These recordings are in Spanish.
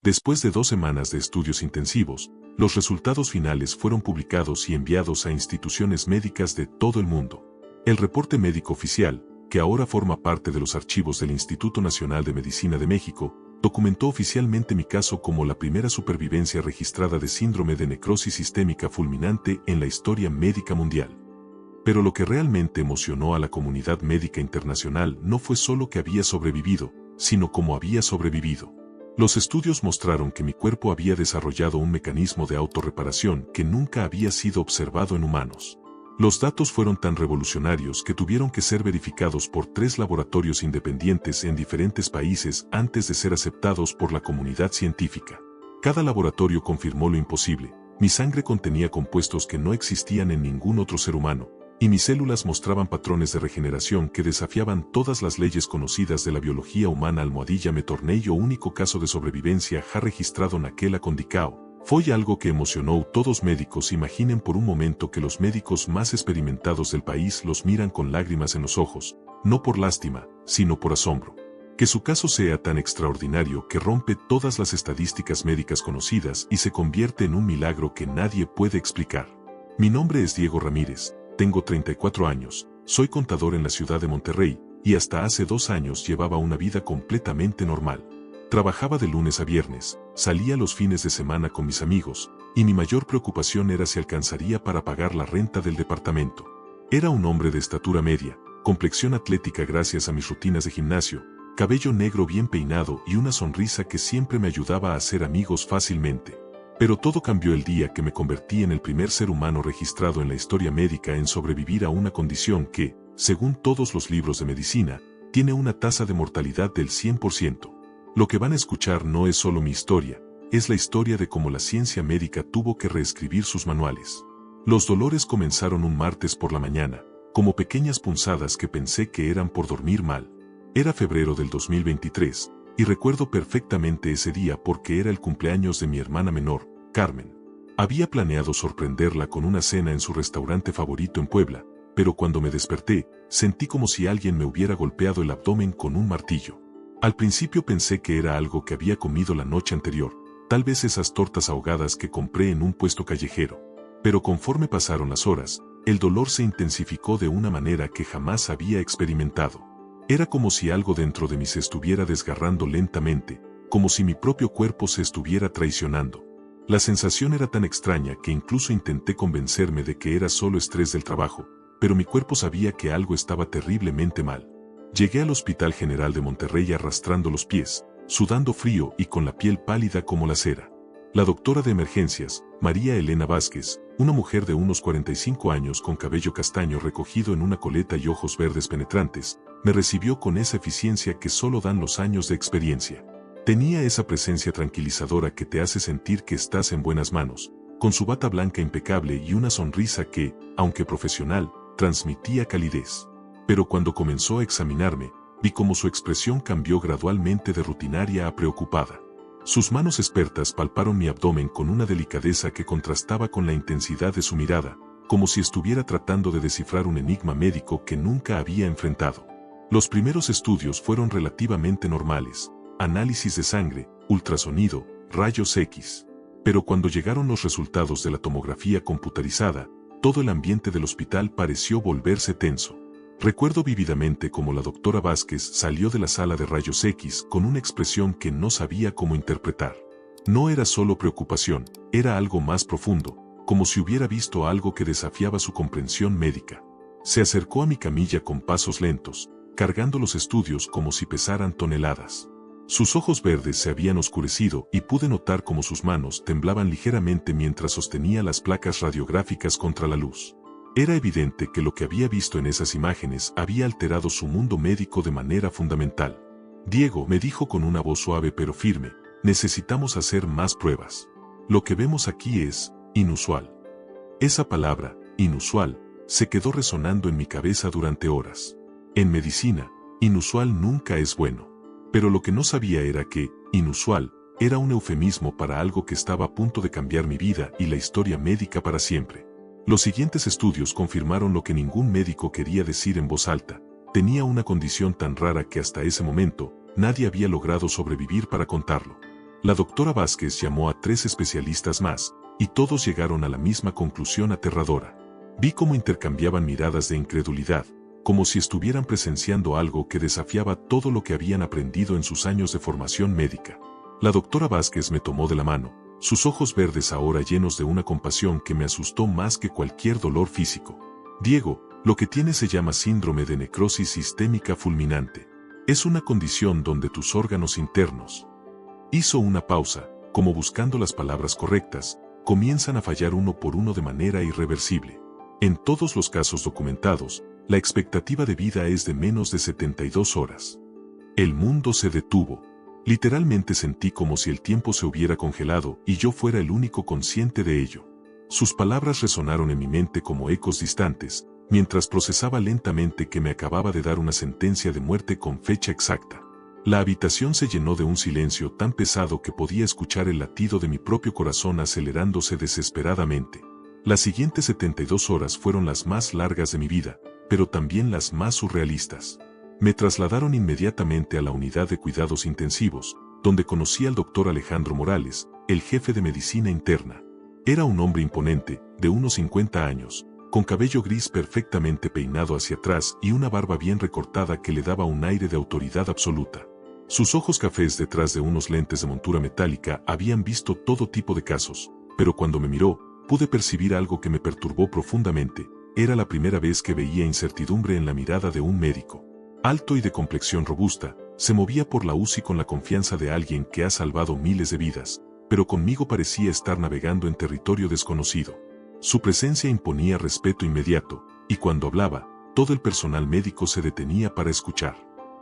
Después de 2 semanas de estudios intensivos, los resultados finales fueron publicados y enviados a instituciones médicas de todo el mundo. El reporte médico oficial, que ahora forma parte de los archivos del Instituto Nacional de Medicina de México, documentó oficialmente mi caso como la primera supervivencia registrada de síndrome de necrosis sistémica fulminante en la historia médica mundial. Pero lo que realmente emocionó a la comunidad médica internacional no fue solo que había sobrevivido, sino cómo había sobrevivido. Los estudios mostraron que mi cuerpo había desarrollado un mecanismo de autorreparación que nunca había sido observado en humanos. Los datos fueron tan revolucionarios que tuvieron que ser verificados por 3 laboratorios independientes en diferentes países antes de ser aceptados por la comunidad científica. Cada laboratorio confirmó lo imposible. Mi sangre contenía compuestos que no existían en ningún otro ser humano, y mis células mostraban patrones de regeneración que desafiaban todas las leyes conocidas de la biología humana. Me tornei o único caso de sobrevivencia já registrado naquela condição. Foi algo que emocionó a todos médicos. Imaginen por un momento que los médicos más experimentados del país los miran con lágrimas en los ojos, no por lástima, sino por asombro. Que su caso sea tan extraordinario que rompe todas las estadísticas médicas conocidas y se convierte en un milagro que nadie puede explicar. Mi nombre es Diego Ramírez, tengo 34 años, soy contador en la ciudad de Monterrey, y hasta hace 2 años llevaba una vida completamente normal. Trabajaba de lunes a viernes, salía los fines de semana con mis amigos, y mi mayor preocupación era si alcanzaría para pagar la renta del departamento. Era un hombre de estatura media, complexión atlética gracias a mis rutinas de gimnasio, cabello negro bien peinado y una sonrisa que siempre me ayudaba a hacer amigos fácilmente. Pero todo cambió el día que me convertí en el primer ser humano registrado en la historia médica en sobrevivir a una condición que, según todos los libros de medicina, tiene una tasa de mortalidad del 100%. Lo que van a escuchar no es solo mi historia, es la historia de cómo la ciencia médica tuvo que reescribir sus manuales. Los dolores comenzaron un martes por la mañana, como pequeñas punzadas que pensé que eran por dormir mal. Era febrero del 2023, y recuerdo perfectamente ese día porque era el cumpleaños de mi hermana menor, Carmen. Había planeado sorprenderla con una cena en su restaurante favorito en Puebla, pero cuando me desperté, sentí como si alguien me hubiera golpeado el abdomen con un martillo. Al principio pensé que era algo que había comido la noche anterior, tal vez esas tortas ahogadas que compré en un puesto callejero. Pero conforme pasaron las horas, el dolor se intensificó de una manera que jamás había experimentado. Era como si algo dentro de mí se estuviera desgarrando lentamente, como si mi propio cuerpo se estuviera traicionando. La sensación era tan extraña que incluso intenté convencerme de que era solo estrés del trabajo, pero mi cuerpo sabía que algo estaba terriblemente mal. Llegué al Hospital General de Monterrey arrastrando los pies, sudando frío y con la piel pálida como la cera. La doctora de emergencias, María Elena Vázquez, una mujer de unos 45 años con cabello castaño recogido en una coleta y ojos verdes penetrantes, me recibió con esa eficiencia que solo dan los años de experiencia. Tenía esa presencia tranquilizadora que te hace sentir que estás en buenas manos, con su bata blanca impecable y una sonrisa que, aunque profesional, transmitía calidez. Pero cuando comenzó a examinarme, vi cómo su expresión cambió gradualmente de rutinaria a preocupada. Sus manos expertas palparon mi abdomen con una delicadeza que contrastaba con la intensidad de su mirada, como si estuviera tratando de descifrar un enigma médico que nunca había enfrentado. Los primeros estudios fueron relativamente normales, análisis de sangre, ultrasonido, rayos X. Pero cuando llegaron los resultados de la tomografía computarizada, todo el ambiente del hospital pareció volverse tenso. Recuerdo vívidamente cómo la doctora Vázquez salió de la sala de rayos X con una expresión que no sabía cómo interpretar. No era solo preocupación, era algo más profundo, como si hubiera visto algo que desafiaba su comprensión médica. Se acercó a mi camilla con pasos lentos, cargando los estudios como si pesaran toneladas. Sus ojos verdes se habían oscurecido y pude notar cómo sus manos temblaban ligeramente mientras sostenía las placas radiográficas contra la luz. Era evidente que lo que había visto en esas imágenes había alterado su mundo médico de manera fundamental. Diego, me dijo con una voz suave pero firme, necesitamos hacer más pruebas. Lo que vemos aquí es inusual. Esa palabra, inusual, se quedó resonando en mi cabeza durante horas. En medicina, inusual nunca es bueno. Pero lo que no sabía era que, inusual, era un eufemismo para algo que estaba a punto de cambiar mi vida y la historia médica para siempre. Los siguientes estudios confirmaron lo que ningún médico quería decir en voz alta. Tenía una condición tan rara que hasta ese momento, nadie había logrado sobrevivir para contarlo. La doctora Vázquez llamó a 3 especialistas más, y todos llegaron a la misma conclusión aterradora. Vi cómo intercambiaban miradas de incredulidad, como si estuvieran presenciando algo que desafiaba todo lo que habían aprendido en sus años de formación médica. La doctora Vázquez me tomó de la mano, sus ojos verdes ahora llenos de una compasión que me asustó más que cualquier dolor físico. Diego, lo que tienes se llama síndrome de necrosis sistémica fulminante. Es una condición donde tus órganos internos. Hizo una pausa, como buscando las palabras correctas, comienzan a fallar uno por uno de manera irreversible. En todos los casos documentados, la expectativa de vida es de menos de 72 horas. El mundo se detuvo. Literalmente sentí como si el tiempo se hubiera congelado y yo fuera el único consciente de ello. Sus palabras resonaron en mi mente como ecos distantes, mientras procesaba lentamente que me acababa de dar una sentencia de muerte con fecha exacta. La habitación se llenó de un silencio tan pesado que podía escuchar el latido de mi propio corazón acelerándose desesperadamente. Las siguientes 72 horas fueron las más largas de mi vida, pero también las más surrealistas. Me trasladaron inmediatamente a la unidad de cuidados intensivos, donde conocí al doctor Alejandro Morales, el jefe de medicina interna. Era un hombre imponente, de unos 50 años, con cabello gris perfectamente peinado hacia atrás y una barba bien recortada que le daba un aire de autoridad absoluta. Sus ojos cafés detrás de unos lentes de montura metálica habían visto todo tipo de casos, pero cuando me miró, pude percibir algo que me perturbó profundamente. Era la primera vez que veía incertidumbre en la mirada de un médico. Alto y de complexión robusta, se movía por la UCI con la confianza de alguien que ha salvado miles de vidas, pero conmigo parecía estar navegando en territorio desconocido. Su presencia imponía respeto inmediato, y cuando hablaba, todo el personal médico se detenía para escuchar.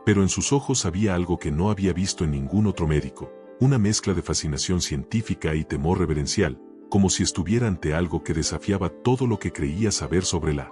Pero en sus ojos había algo que no había visto en ningún otro médico, una mezcla de fascinación científica y temor reverencial, como si estuviera ante algo que desafiaba todo lo que creía saber sobre la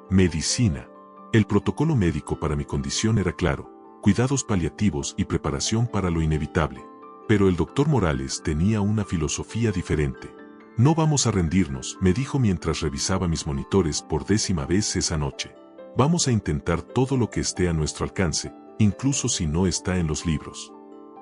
medicina. El protocolo médico para mi condición era claro: cuidados paliativos y preparación para lo inevitable. Pero el doctor Morales tenía una filosofía diferente. No vamos a rendirnos, me dijo mientras revisaba mis monitores por 10ª vez esa noche. Vamos a intentar todo lo que esté a nuestro alcance, incluso si no está en los libros.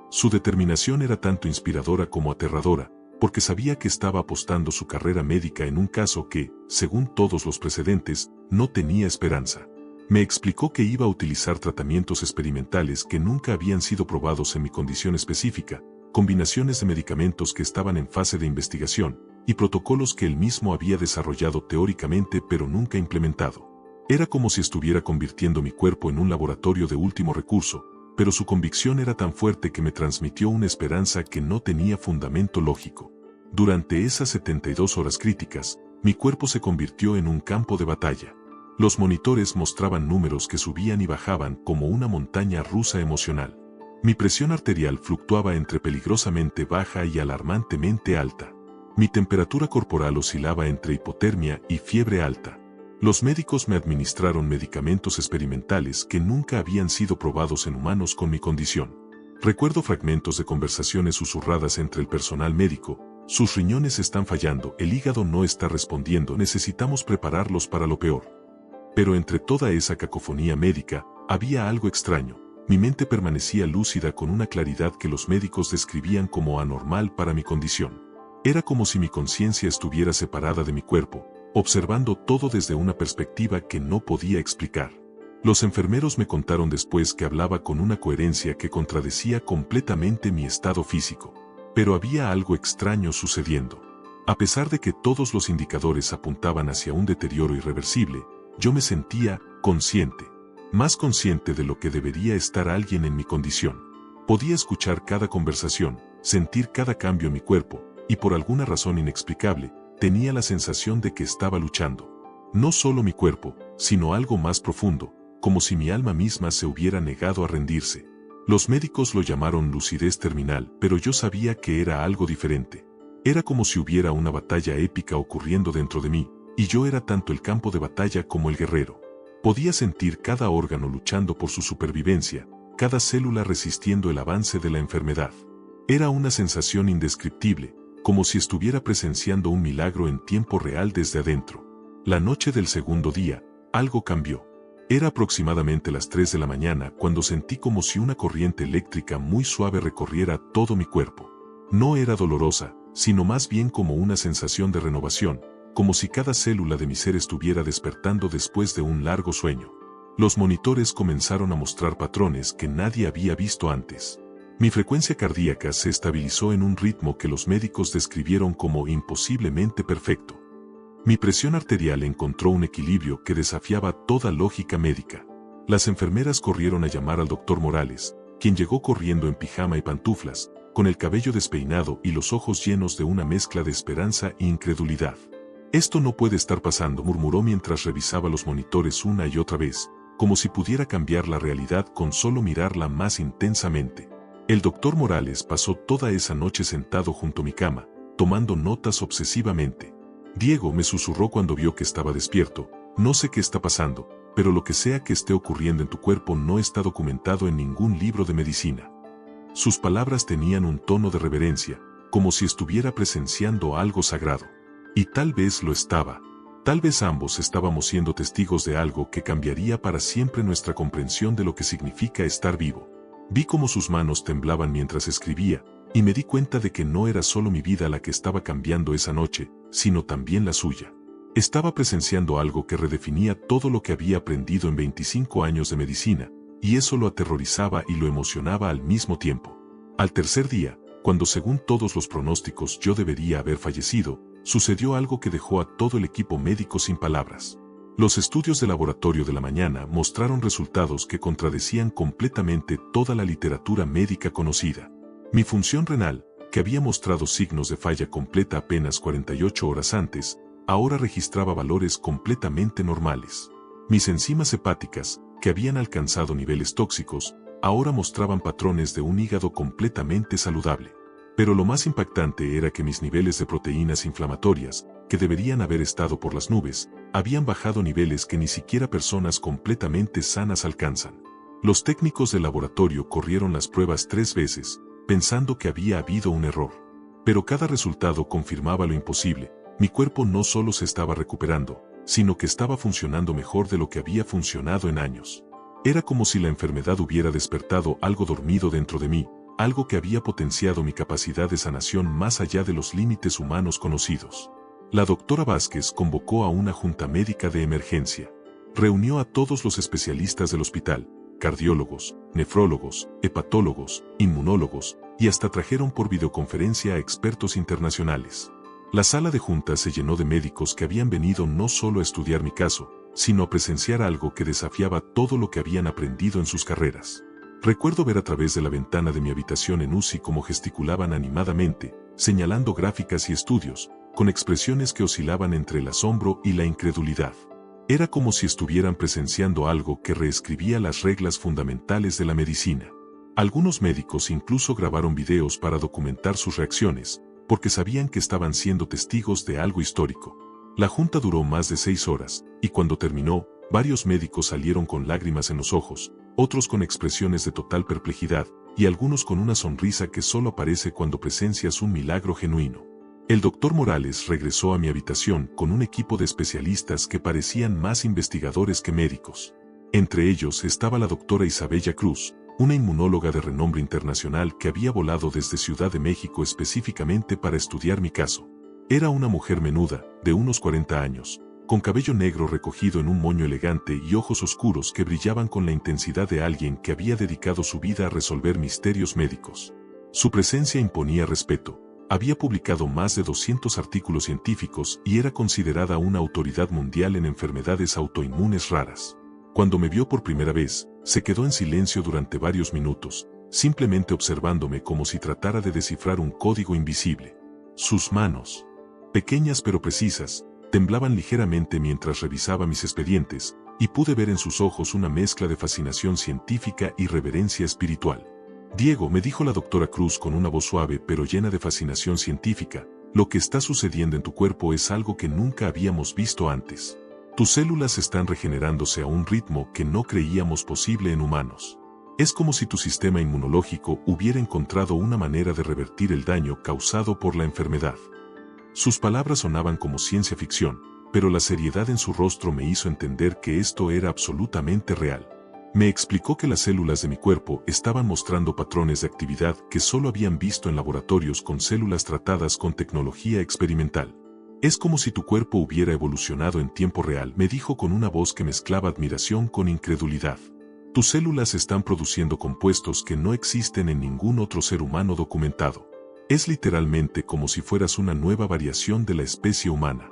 Su determinación era tanto inspiradora como aterradora, porque sabía que estaba apostando su carrera médica en un caso que, según todos los precedentes, no tenía esperanza. Me explicó que iba a utilizar tratamientos experimentales que nunca habían sido probados en mi condición específica, combinaciones de medicamentos que estaban en fase de investigación, y protocolos que él mismo había desarrollado teóricamente pero nunca implementado. Era como si estuviera convirtiendo mi cuerpo en un laboratorio de último recurso, pero su convicción era tan fuerte que me transmitió una esperanza que no tenía fundamento lógico. Durante esas 72 horas críticas, mi cuerpo se convirtió en un campo de batalla. Los monitores mostraban números que subían y bajaban como una montaña rusa emocional. Mi presión arterial fluctuaba entre peligrosamente baja y alarmantemente alta. Mi temperatura corporal oscilaba entre hipotermia y fiebre alta. Los médicos me administraron medicamentos experimentales que nunca habían sido probados en humanos con mi condición. Recuerdo fragmentos de conversaciones susurradas entre el personal médico: sus riñones están fallando, el hígado no está respondiendo, necesitamos prepararlos para lo peor. Pero entre toda esa cacofonía médica, había algo extraño. Mi mente permanecía lúcida con una claridad que los médicos describían como anormal para mi condición. Era como si mi conciencia estuviera separada de mi cuerpo, observando todo desde una perspectiva que no podía explicar. Los enfermeros me contaron después que hablaba con una coherencia que contradecía completamente mi estado físico. Pero había algo extraño sucediendo. A pesar de que todos los indicadores apuntaban hacia un deterioro irreversible, yo me sentía consciente. Más consciente de lo que debería estar alguien en mi condición. Podía escuchar cada conversación, sentir cada cambio en mi cuerpo, y por alguna razón inexplicable, tenía la sensación de que estaba luchando. No solo mi cuerpo, sino algo más profundo, como si mi alma misma se hubiera negado a rendirse. Los médicos lo llamaron lucidez terminal, pero yo sabía que era algo diferente. Era como si hubiera una batalla épica ocurriendo dentro de mí, y yo era tanto el campo de batalla como el guerrero. Podía sentir cada órgano luchando por su supervivencia, cada célula resistiendo el avance de la enfermedad. Era una sensación indescriptible, como si estuviera presenciando un milagro en tiempo real desde adentro. La noche del segundo día, algo cambió. Era aproximadamente las 3 de la mañana cuando sentí como si una corriente eléctrica muy suave recorriera todo mi cuerpo. No era dolorosa, sino más bien como una sensación de renovación, como si cada célula de mi ser estuviera despertando después de un largo sueño. Los monitores comenzaron a mostrar patrones que nadie había visto antes. Mi frecuencia cardíaca se estabilizó en un ritmo que los médicos describieron como imposiblemente perfecto. Mi presión arterial encontró un equilibrio que desafiaba toda lógica médica. Las enfermeras corrieron a llamar al doctor Morales, quien llegó corriendo en pijama y pantuflas, con el cabello despeinado y los ojos llenos de una mezcla de esperanza e incredulidad. «Esto no puede estar pasando», murmuró mientras revisaba los monitores una y otra vez, como si pudiera cambiar la realidad con solo mirarla más intensamente. El doctor Morales pasó toda esa noche sentado junto a mi cama, tomando notas obsesivamente. «Diego», me susurró cuando vio que estaba despierto, «no sé qué está pasando, pero lo que sea que esté ocurriendo en tu cuerpo no está documentado en ningún libro de medicina». Sus palabras tenían un tono de reverencia, como si estuviera presenciando algo sagrado. Y tal vez lo estaba. Tal vez ambos estábamos siendo testigos de algo que cambiaría para siempre nuestra comprensión de lo que significa estar vivo. Vi cómo sus manos temblaban mientras escribía, y me di cuenta de que no era solo mi vida la que estaba cambiando esa noche, sino también la suya. Estaba presenciando algo que redefinía todo lo que había aprendido en 25 años de medicina, y eso lo aterrorizaba y lo emocionaba al mismo tiempo. Al tercer día, cuando según todos los pronósticos yo debería haber fallecido, sucedió algo que dejó a todo el equipo médico sin palabras. Los estudios de laboratorio de la mañana mostraron resultados que contradecían completamente toda la literatura médica conocida. Mi función renal, que había mostrado signos de falla completa apenas 48 horas antes, ahora registraba valores completamente normales. Mis enzimas hepáticas, que habían alcanzado niveles tóxicos, ahora mostraban patrones de un hígado completamente saludable. Pero lo más impactante era que mis niveles de proteínas inflamatorias, que deberían haber estado por las nubes, habían bajado niveles que ni siquiera personas completamente sanas alcanzan. Los técnicos del laboratorio corrieron las pruebas 3 veces, pensando que había habido un error. Pero cada resultado confirmaba lo imposible. Mi cuerpo no solo se estaba recuperando, sino que estaba funcionando mejor de lo que había funcionado en años. Era como si la enfermedad hubiera despertado algo dormido dentro de mí, algo que había potenciado mi capacidad de sanación más allá de los límites humanos conocidos. La doctora Vázquez convocó a una junta médica de emergencia. Reunió a todos los especialistas del hospital, cardiólogos, nefrólogos, hepatólogos, inmunólogos, y hasta trajeron por videoconferencia a expertos internacionales. La sala de junta se llenó de médicos que habían venido no solo a estudiar mi caso, sino a presenciar algo que desafiaba todo lo que habían aprendido en sus carreras. Recuerdo ver a través de la ventana de mi habitación en UCI cómo gesticulaban animadamente, señalando gráficas y estudios, con expresiones que oscilaban entre el asombro y la incredulidad. Era como si estuvieran presenciando algo que reescribía las reglas fundamentales de la medicina. Algunos médicos incluso grabaron videos para documentar sus reacciones, porque sabían que estaban siendo testigos de algo histórico. La junta duró más de 6 horas, y cuando terminó, varios médicos salieron con lágrimas en los ojos, otros con expresiones de total perplejidad, y algunos con una sonrisa que solo aparece cuando presencias un milagro genuino. El doctor Morales regresó a mi habitación con un equipo de especialistas que parecían más investigadores que médicos. Entre ellos estaba la doctora Isabella Cruz, una inmunóloga de renombre internacional que había volado desde Ciudad de México específicamente para estudiar mi caso. Era una mujer menuda, de unos 40 años, con cabello negro recogido en un moño elegante y ojos oscuros que brillaban con la intensidad de alguien que había dedicado su vida a resolver misterios médicos. Su presencia imponía respeto. Había publicado más de 200 artículos científicos y era considerada una autoridad mundial en enfermedades autoinmunes raras. Cuando me vio por primera vez, se quedó en silencio durante varios minutos, simplemente observándome como si tratara de descifrar un código invisible. Sus manos, pequeñas pero precisas, temblaban ligeramente mientras revisaba mis expedientes, y pude ver en sus ojos una mezcla de fascinación científica y reverencia espiritual. «Diego», me dijo la doctora Cruz con una voz suave pero llena de fascinación científica, «lo que está sucediendo en tu cuerpo es algo que nunca habíamos visto antes. Tus células están regenerándose a un ritmo que no creíamos posible en humanos. Es como si tu sistema inmunológico hubiera encontrado una manera de revertir el daño causado por la enfermedad». Sus palabras sonaban como ciencia ficción, pero la seriedad en su rostro me hizo entender que esto era absolutamente real. Me explicó que las células de mi cuerpo estaban mostrando patrones de actividad que solo habían visto en laboratorios con células tratadas con tecnología experimental. Es como si tu cuerpo hubiera evolucionado en tiempo real, me dijo con una voz que mezclaba admiración con incredulidad. Tus células están produciendo compuestos que no existen en ningún otro ser humano documentado. Es literalmente como si fueras una nueva variación de la especie humana.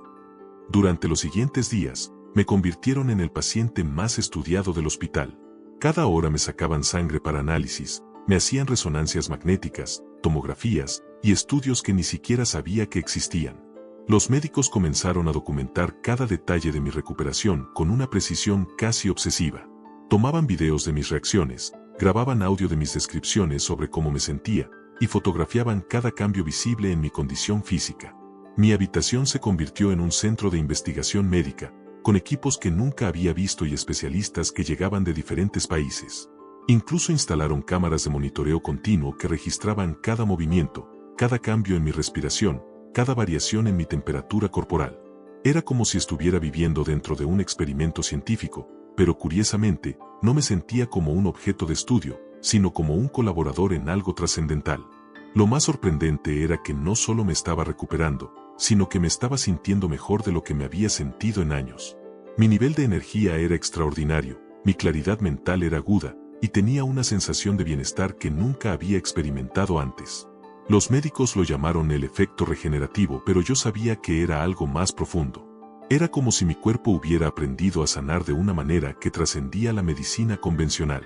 Durante los siguientes días, me convirtieron en el paciente más estudiado del hospital. Cada hora me sacaban sangre para análisis, me hacían resonancias magnéticas, tomografías y estudios que ni siquiera sabía que existían. Los médicos comenzaron a documentar cada detalle de mi recuperación con una precisión casi obsesiva. Tomaban videos de mis reacciones, grababan audio de mis descripciones sobre cómo me sentía, y fotografiaban cada cambio visible en mi condición física. Mi habitación se convirtió en un centro de investigación médica, con equipos que nunca había visto y especialistas que llegaban de diferentes países. Incluso instalaron cámaras de monitoreo continuo que registraban cada movimiento, cada cambio en mi respiración, cada variación en mi temperatura corporal. Era como si estuviera viviendo dentro de un experimento científico, pero curiosamente, no me sentía como un objeto de estudio, sino como un colaborador en algo trascendental. Lo más sorprendente era que no solo me estaba recuperando, sino que me estaba sintiendo mejor de lo que me había sentido en años. Mi nivel de energía era extraordinario, mi claridad mental era aguda, y tenía una sensación de bienestar que nunca había experimentado antes. Los médicos lo llamaron el efecto regenerativo, pero yo sabía que era algo más profundo. Era como si mi cuerpo hubiera aprendido a sanar de una manera que trascendía la medicina convencional.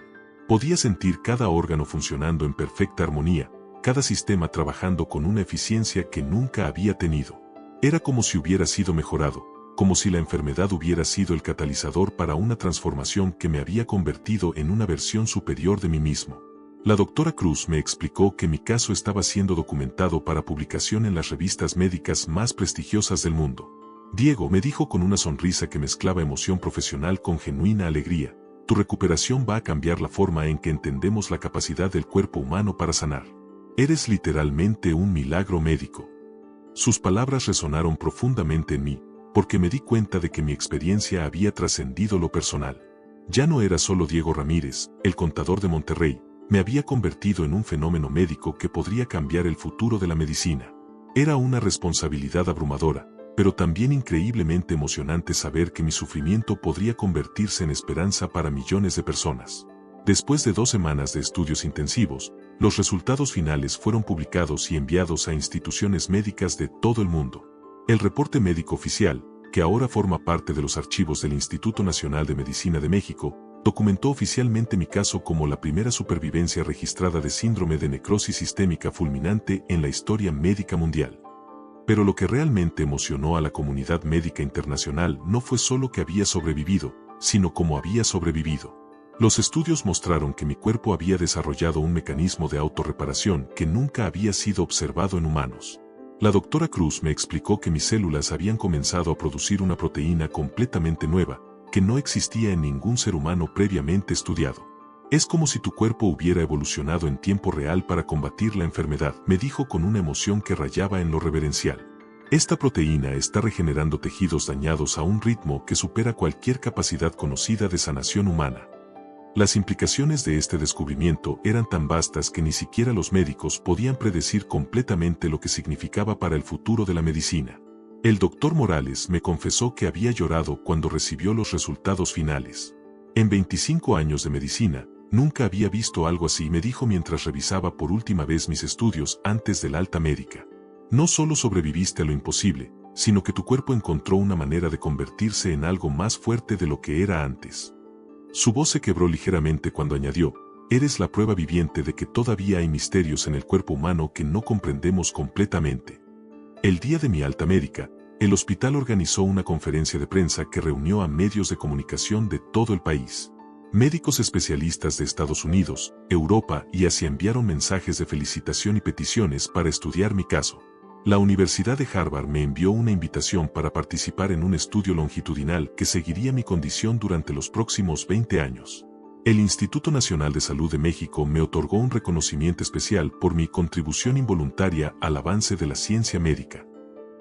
Podía sentir cada órgano funcionando en perfecta armonía, cada sistema trabajando con una eficiencia que nunca había tenido. Era como si hubiera sido mejorado, como si la enfermedad hubiera sido el catalizador para una transformación que me había convertido en una versión superior de mí mismo. La doctora Cruz me explicó que mi caso estaba siendo documentado para publicación en las revistas médicas más prestigiosas del mundo. Diego, me dijo con una sonrisa que mezclaba emoción profesional con genuina alegría, tu recuperación va a cambiar la forma en que entendemos la capacidad del cuerpo humano para sanar. Eres literalmente un milagro médico. Sus palabras resonaron profundamente en mí, porque me di cuenta de que mi experiencia había trascendido lo personal. Ya no era solo Diego Ramírez, el contador de Monterrey, me había convertido en un fenómeno médico que podría cambiar el futuro de la medicina. Era una responsabilidad abrumadora, pero también increíblemente emocionante saber que mi sufrimiento podría convertirse en esperanza para millones de personas. Después de 2 semanas de estudios intensivos, los resultados finales fueron publicados y enviados a instituciones médicas de todo el mundo. El reporte médico oficial, que ahora forma parte de los archivos del Instituto Nacional de Medicina de México, documentó oficialmente mi caso como la primera supervivencia registrada de síndrome de necrosis sistémica fulminante en la historia médica mundial. Pero lo que realmente emocionó a la comunidad médica internacional no fue solo que había sobrevivido, sino cómo había sobrevivido. Los estudios mostraron que mi cuerpo había desarrollado un mecanismo de autorreparación que nunca había sido observado en humanos. La doctora Cruz me explicó que mis células habían comenzado a producir una proteína completamente nueva, que no existía en ningún ser humano previamente estudiado. Es como si tu cuerpo hubiera evolucionado en tiempo real para combatir la enfermedad, me dijo con una emoción que rayaba en lo reverencial. Esta proteína está regenerando tejidos dañados a un ritmo que supera cualquier capacidad conocida de sanación humana. Las implicaciones de este descubrimiento eran tan vastas que ni siquiera los médicos podían predecir completamente lo que significaba para el futuro de la medicina. El doctor Morales me confesó que había llorado cuando recibió los resultados finales. En 25 años de medicina, nunca había visto algo así, me dijo mientras revisaba por última vez mis estudios antes del alta médica. No solo sobreviviste a lo imposible, sino que tu cuerpo encontró una manera de convertirse en algo más fuerte de lo que era antes. Su voz se quebró ligeramente cuando añadió, eres la prueba viviente de que todavía hay misterios en el cuerpo humano que no comprendemos completamente. El día de mi alta médica, el hospital organizó una conferencia de prensa que reunió a medios de comunicación de todo el país. Médicos especialistas de Estados Unidos, Europa y Asia enviaron mensajes de felicitación y peticiones para estudiar mi caso. La Universidad de Harvard me envió una invitación para participar en un estudio longitudinal que seguiría mi condición durante los próximos 20 años. El Instituto Nacional de Salud de México me otorgó un reconocimiento especial por mi contribución involuntaria al avance de la ciencia médica.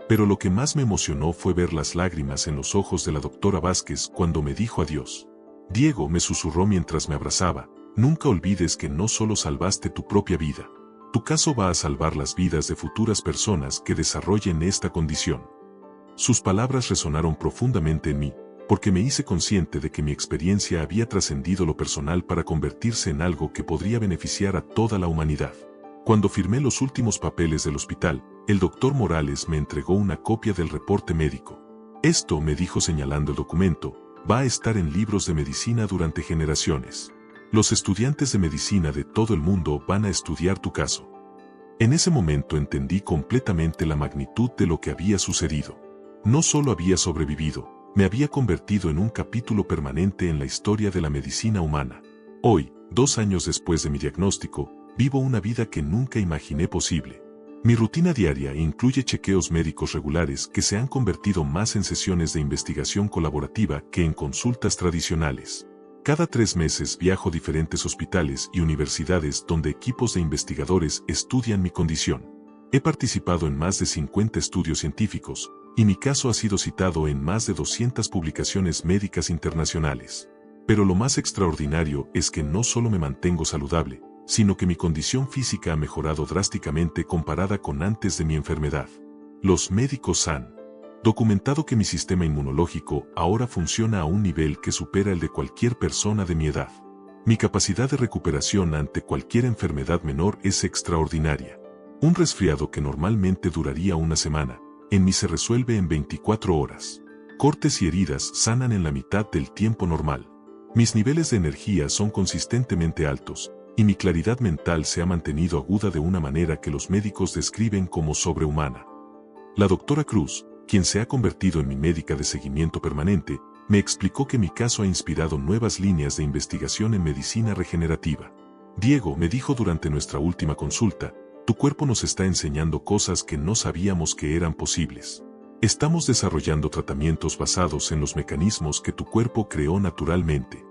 Pero lo que más me emocionó fue ver las lágrimas en los ojos de la doctora Vázquez cuando me dijo adiós. Diego, me susurró mientras me abrazaba, nunca olvides que no solo salvaste tu propia vida. Tu caso va a salvar las vidas de futuras personas que desarrollen esta condición. Sus palabras resonaron profundamente en mí, porque me hice consciente de que mi experiencia había trascendido lo personal para convertirse en algo que podría beneficiar a toda la humanidad. Cuando firmé los últimos papeles del hospital, el doctor Morales me entregó una copia del reporte médico. Esto, me dijo señalando el documento, va a estar en libros de medicina durante generaciones. Los estudiantes de medicina de todo el mundo van a estudiar tu caso. En ese momento entendí completamente la magnitud de lo que había sucedido. No solo había sobrevivido, me había convertido en un capítulo permanente en la historia de la medicina humana. Hoy, 2 años después de mi diagnóstico, vivo una vida que nunca imaginé posible. Mi rutina diaria incluye chequeos médicos regulares que se han convertido más en sesiones de investigación colaborativa que en consultas tradicionales. Cada 3 meses viajo a diferentes hospitales y universidades donde equipos de investigadores estudian mi condición. He participado en más de 50 estudios científicos, y mi caso ha sido citado en más de 200 publicaciones médicas internacionales. Pero lo más extraordinario es que no solo me mantengo saludable, sino que mi condición física ha mejorado drásticamente comparada con antes de mi enfermedad. Los médicos han documentado que mi sistema inmunológico ahora funciona a un nivel que supera el de cualquier persona de mi edad. Mi capacidad de recuperación ante cualquier enfermedad menor es extraordinaria. Un resfriado que normalmente duraría una semana, en mí se resuelve en 24 horas. Cortes y heridas sanan en la mitad del tiempo normal. Mis niveles de energía son consistentemente altos, y mi claridad mental se ha mantenido aguda de una manera que los médicos describen como sobrehumana. La doctora Cruz, quien se ha convertido en mi médica de seguimiento permanente, me explicó que mi caso ha inspirado nuevas líneas de investigación en medicina regenerativa. Diego, me dijo durante nuestra última consulta, tu cuerpo nos está enseñando cosas que no sabíamos que eran posibles. Estamos desarrollando tratamientos basados en los mecanismos que tu cuerpo creó naturalmente.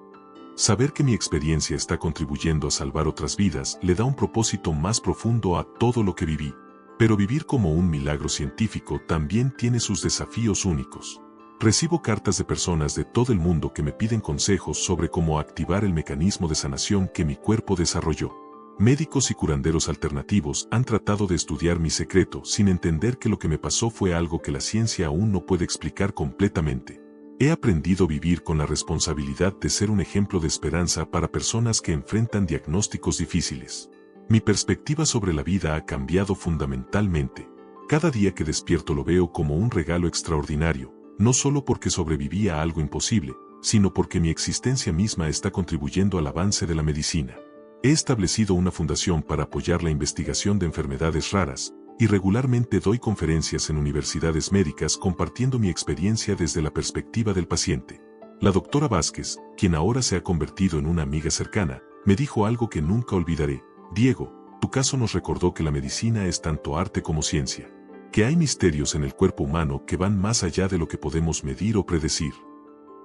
Saber que mi experiencia está contribuyendo a salvar otras vidas le da un propósito más profundo a todo lo que viví. Pero vivir como un milagro científico también tiene sus desafíos únicos. Recibo cartas de personas de todo el mundo que me piden consejos sobre cómo activar el mecanismo de sanación que mi cuerpo desarrolló. Médicos y curanderos alternativos han tratado de estudiar mi secreto sin entender que lo que me pasó fue algo que la ciencia aún no puede explicar completamente. He aprendido a vivir con la responsabilidad de ser un ejemplo de esperanza para personas que enfrentan diagnósticos difíciles. Mi perspectiva sobre la vida ha cambiado fundamentalmente. Cada día que despierto lo veo como un regalo extraordinario, no solo porque sobreviví a algo imposible, sino porque mi existencia misma está contribuyendo al avance de la medicina. He establecido una fundación para apoyar la investigación de enfermedades raras, y regularmente doy conferencias en universidades médicas compartiendo mi experiencia desde la perspectiva del paciente. La doctora Vázquez, quien ahora se ha convertido en una amiga cercana, me dijo algo que nunca olvidaré. Diego, tu caso nos recordó que la medicina es tanto arte como ciencia. Que hay misterios en el cuerpo humano que van más allá de lo que podemos medir o predecir.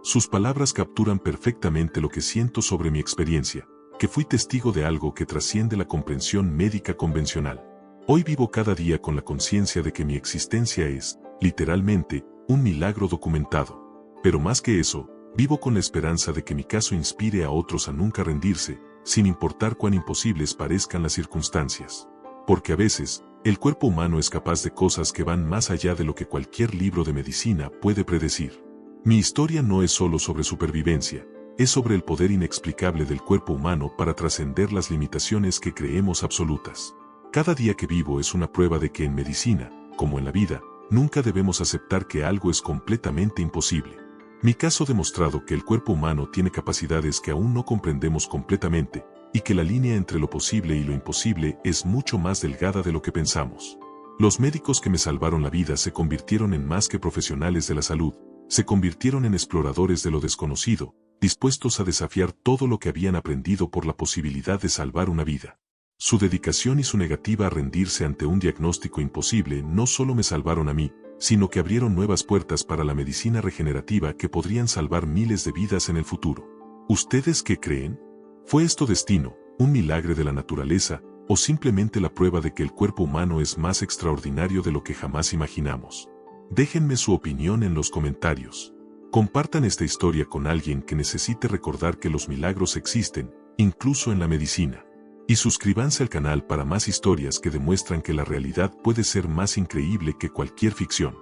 Sus palabras capturan perfectamente lo que siento sobre mi experiencia, que fui testigo de algo que trasciende la comprensión médica convencional. Hoy vivo cada día con la conciencia de que mi existencia es, literalmente, un milagro documentado. Pero más que eso, vivo con la esperanza de que mi caso inspire a otros a nunca rendirse, sin importar cuán imposibles parezcan las circunstancias. Porque a veces, el cuerpo humano es capaz de cosas que van más allá de lo que cualquier libro de medicina puede predecir. Mi historia no es solo sobre supervivencia, es sobre el poder inexplicable del cuerpo humano para trascender las limitaciones que creemos absolutas. Cada día que vivo es una prueba de que en medicina, como en la vida, nunca debemos aceptar que algo es completamente imposible. Mi caso ha demostrado que el cuerpo humano tiene capacidades que aún no comprendemos completamente, y que la línea entre lo posible y lo imposible es mucho más delgada de lo que pensamos. Los médicos que me salvaron la vida se convirtieron en más que profesionales de la salud, se convirtieron en exploradores de lo desconocido, dispuestos a desafiar todo lo que habían aprendido por la posibilidad de salvar una vida. Su dedicación y su negativa a rendirse ante un diagnóstico imposible no solo me salvaron a mí, sino que abrieron nuevas puertas para la medicina regenerativa que podrían salvar miles de vidas en el futuro. ¿Ustedes qué creen? ¿Fue esto destino, un milagro de la naturaleza, o simplemente la prueba de que el cuerpo humano es más extraordinario de lo que jamás imaginamos? Déjenme su opinión en los comentarios. Compartan esta historia con alguien que necesite recordar que los milagros existen, incluso en la medicina. Y suscríbanse al canal para más historias que demuestran que la realidad puede ser más increíble que cualquier ficción.